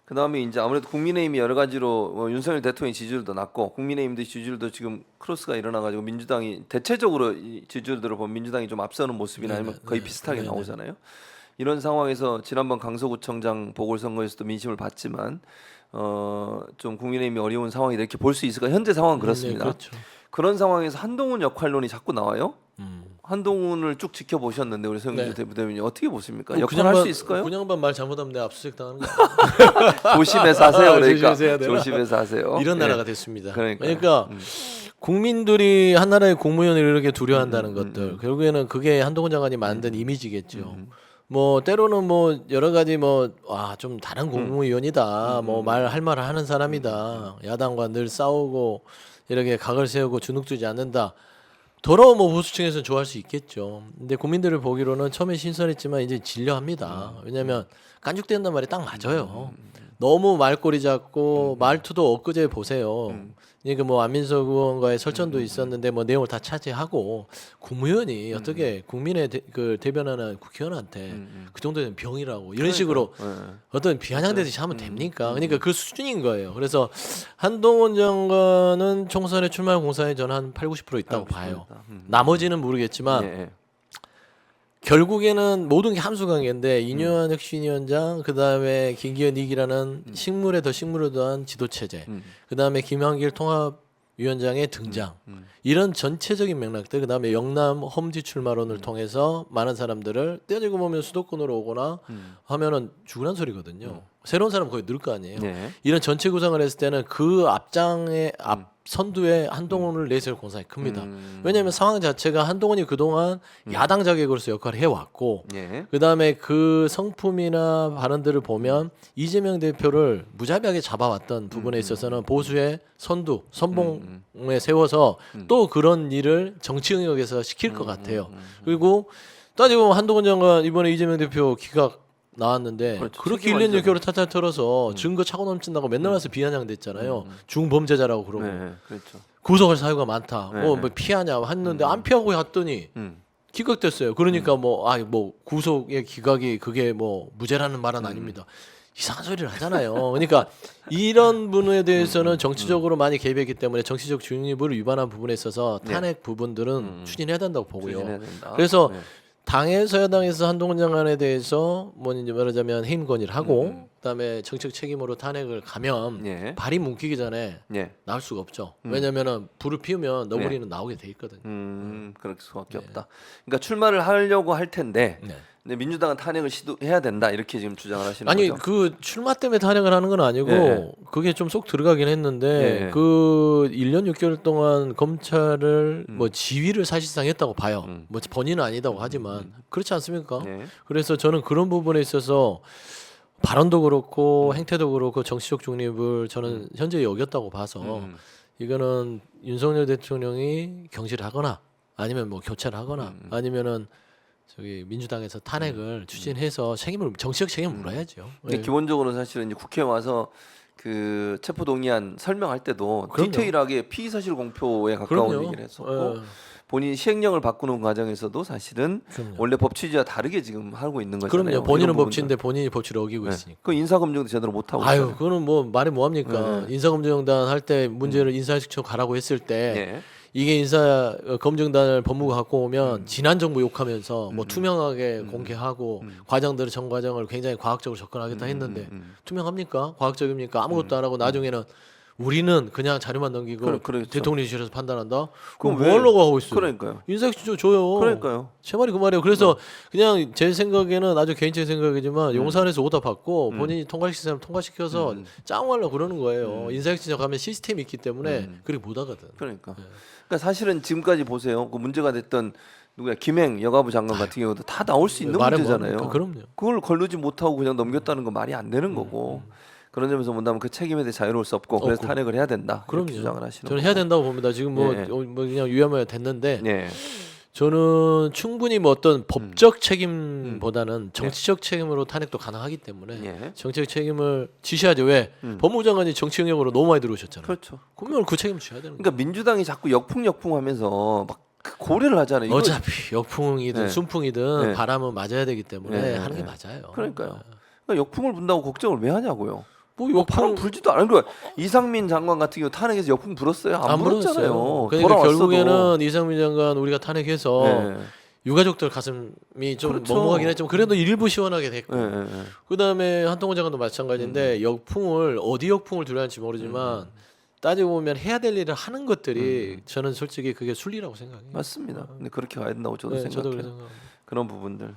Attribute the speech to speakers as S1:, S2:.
S1: 그다음에 이제 아무래도 국민의힘이 여러 가지로 윤석열 대통령 지지율도 낮고 국민의힘도 지지율도 지금 크로스가 일어나가지고 민주당이 대체적으로 이 지지율들을 보면 민주당이 좀 앞서는 모습이나 아니면 거의 비슷하게 나오잖아요. 이런 상황에서 지난번 강서구청장 보궐선거에서도 민심을 봤지만 좀 국민의힘이 어려운 상황이다 이렇게 볼 수 있을까? 현재 상황은 그렇습니다.
S2: 그렇죠.
S1: 그런 상황에서 한동훈 역할론이 자꾸 나와요. 한동훈을 쭉 지켜보셨는데 우리 서영주 대표님 어떻게 보십니까? 역할 할 수 있을까요?
S2: 그 양반 말 잘못하면 내가 압수수색 당하는 거
S1: 조심해서 하세요. 그러니까
S2: 조심해서 해야 되나?
S1: 조심해서 하세요.
S2: 이런
S1: 예.
S2: 나라가 됐습니다.
S1: 그러니까
S2: 국민들이 한 나라의 공무원을 이렇게 두려워한다는 것들 결국에는 그게 한동훈 장관이 만든 이미지겠죠. 뭐 때로는 뭐 여러 가지 뭐 좀 다른 공무원이다. 뭐 할 말을 하는 사람이다. 야당과 늘 싸우고 이렇게 각을 세우고 주눅들지 않는다. 더러워 뭐 보수층에서는 좋아할 수 있겠죠. 근데 국민들을 보기로는 처음에 신선했지만 이제 질려합니다. 왜냐하면 깐죽대는단 말이 딱 맞아요. 너무 말꼬리 잡고 말투도 엊그제 보세요. 그러니까 뭐 안민석 의원과의 설전도 있었는데 뭐 내용을 다 차지하고 국무위원이 어떻게 국민의 그 대변하는 국회의원한테 그 정도는 병이라고 이런 식으로 어떤 비아냥대듯이 하면 됩니까? 그러니까 그 수준인 거예요. 그래서 한동훈 장관은 총선에 출마할 공산에 저는 한 8, 90% 있다고 봐요. 나머지는 모르겠지만
S1: 예.
S2: 결국에는 모든 게 함수관계인데 이뇨한 혁신위원장 그다음에 김기현 이기라는 식물에 더한 지도체제 그다음에 김한길 통합위원장의 등장 이런 전체적인 맥락들 그다음에 영남 험지 출마론을 통해서 많은 사람들을 떼어지고 보면 수도권으로 오거나 하면은 죽으란 소리거든요. 새로운 사람 거의 늘 거 아니에요.
S1: 네.
S2: 이런 전체 구상을 했을 때는 그 앞장에 선두에 한동훈을 내세울 공산이 큽니다. 왜냐하면 상황 자체가 한동훈이 그동안 야당 자객으로서 역할을 해왔고
S1: 예.
S2: 그다음에 그 성품이나 발언들을 보면 이재명 대표를 무자비하게 잡아왔던 부분에 있어서는 보수의 선봉에 세워서 또 그런 일을 정치 영역에서 시킬 것 같아요. 그리고 따지고 보면 한동훈 장관 이번에 이재명 대표 기각 나왔는데
S1: 그렇죠.
S2: 그렇게 1년 6개월을 탈탈 털어서 증거 차고 넘친다고 맨날 와서 비아냥댔잖아요. 중범죄자라고 그러고
S1: 네, 그렇죠.
S2: 구속할 사유가 많다.
S1: 네,
S2: 뭐 피하냐 했는데 안 피하고 했더니 기각됐어요. 그러니까 뭐 구속의 기각이 그게 뭐 무죄라는 말은 아닙니다. 이상한 소리를 하잖아요. 그러니까 이런 부분에 대해서는 정치적으로 많이 개입했기 때문에 정치적 중립을 위반한 부분에 있어서 탄핵 부분들은 추진해야 된다고 보고요.
S1: 추진해야 된다.
S2: 그래서
S1: 네.
S2: 당에서 여당에서 한동훈 장관에 대해서 뭐 이제 말하자면 해임 건의를 하고 그다음에 정책 책임으로 탄핵을 가면
S1: 예.
S2: 발이 뭉키기 전에
S1: 예.
S2: 나올 수가 없죠. 왜냐면은 불을 피우면 너구리는 나오게 돼 있거든요.
S1: 그럴 수밖에 없다. 그러니까 출마를 하려고 할 텐데
S2: 네.
S1: 근데 민주당은 탄핵을 시도해야 된다 이렇게 지금 주장을 하시는
S2: 아니
S1: 거죠.
S2: 그 출마 때문에 탄핵을 하는 건 아니고
S1: 네.
S2: 그게 좀 쏙 들어가긴 했는데
S1: 네.
S2: 그 1년 6개월 동안 검찰을 뭐 지휘를 사실상 했다고 봐요. 뭐 본인은 아니다고 하지만 그렇지 않습니까?
S1: 네.
S2: 그래서 저는 그런 부분에 있어서 발언도 그렇고 행태도 그렇고 정치적 중립을 저는 현재 여겼다고 봐서 이거는 윤석열 대통령이 경질을 하거나 아니면 뭐 교체를 하거나 아니면은 저기 민주당에서 탄핵을 추진해서 정치적 책임을 물어야죠.
S1: 근데
S2: 예.
S1: 기본적으로 사실은 이제 국회에 와서 그 체포 동의안 설명할 때도
S2: 그럼요.
S1: 디테일하게 피의 사실 공표에 가까운
S2: 그럼요.
S1: 얘기를 했었고
S2: 예.
S1: 본인 시행령을 바꾸는 과정에서도 사실은
S2: 그럼요.
S1: 원래 법 취지와 다르게 지금 하고 있는 거잖아요.
S2: 그럼요. 본인은
S1: 이런 부분들.
S2: 법치인데 본인이 법치를 어기고
S1: 네.
S2: 있으니까.
S1: 그 인사 검증도 제대로 못 하고
S2: 아유,
S1: 있잖아요.
S2: 그거는 뭐 말이 뭐합니까?
S1: 네.
S2: 인사검증단 할 때 문제를 인사실청 가라고 했을 때
S1: 네.
S2: 이게 인사 검증단을 법무부가 갖고 오면 지난 정부 욕하면서 뭐 투명하게 공개하고 과정들을 전 과정을 굉장히 과학적으로 접근하겠다 했는데 투명합니까? 과학적입니까? 아무것도 안 하고 나중에는 우리는 그냥 자료만 넘기고
S1: 그렇죠.
S2: 대통령실에서 판단한다. 그럼
S1: 그럼
S2: 뭐
S1: 왜-
S2: 하려고 하고 있어요?
S1: 그러니까요.
S2: 인사실청 줘요.
S1: 그러니까요.
S2: 제 말이 그 말이에요. 그래서 그냥 제 생각에는 아주 개인적인 생각이지만 용산에서 오다 받고 본인이 통과시킬 사람 통과시켜서 짱하려고 그러는 거예요. 인사혁신청 가면 시스템이 있기 때문에 그렇게 못 하거든.
S1: 그러니까. 그러니까 사실은 지금까지 보세요. 그 문제가 됐던 누구야 김행 여가부 장관 같은 경우도 다 나올 수 있는
S2: 말해
S1: 문제잖아요.
S2: 뭐합니까? 그럼요.
S1: 그걸 걸르지 못하고 그냥 넘겼다는 건 말이 안 되는 거고. 그런 점에서 본다면 그 책임에 대해 자유로울 수 없고 그래서 탄핵을 해야 된다. 이렇게
S2: 그럼요.
S1: 주장을 하시는
S2: 저는
S1: 거고.
S2: 해야 된다고 봅니다. 지금 뭐,
S1: 예.
S2: 뭐 그냥 유야무야 됐는데
S1: 예.
S2: 저는 충분히 뭐 어떤 법적 책임보다는 정치적 책임으로 탄핵도 가능하기 때문에
S1: 예.
S2: 정치적 책임을 지셔야죠. 왜? 법무부 장관이 정치 영역으로 너무 많이 들어오셨잖아요.
S1: 그렇죠.
S2: 그러면 그 책임을 져야 되는 거예요.
S1: 그러니까 민주당이 자꾸 역풍하면서 막그 고려를 하잖아요. 이거
S2: 어차피 역풍이든
S1: 네.
S2: 순풍이든
S1: 네.
S2: 바람은 맞아야 되기 때문에
S1: 네,
S2: 하는 게
S1: 네.
S2: 맞아요.
S1: 그러니까요. 그러니까 역풍을 분다고 걱정을 왜 하냐고요.
S2: 뭐
S1: 바람
S2: 역풍
S1: 불지도 않은 거야. 이상민 장관 같은 경우 탄핵해서 역풍 불었어요. 안 불었잖아요.
S2: 그러니까
S1: 돌아왔어도.
S2: 결국에는 이상민 장관 우리가 탄핵해서
S1: 네.
S2: 유가족들 가슴이 좀
S1: 그렇죠.
S2: 먹먹하긴 했지만 그래도 일부 시원하게 됐고
S1: 네, 네, 네.
S2: 그다음에 한동훈 장관도 마찬가지인데 역풍을 어디 역풍을 두려워하는지 모르지만 따지고 보면 해야 될 일을 하는 것들이 저는 솔직히 그게 순리라고 생각해요.
S1: 맞습니다. 근데 그렇게 가야 된다고 저도
S2: 네,
S1: 생각해요.
S2: 저도 그렇게 생각합니다.
S1: 그런 부분들.
S2: 네.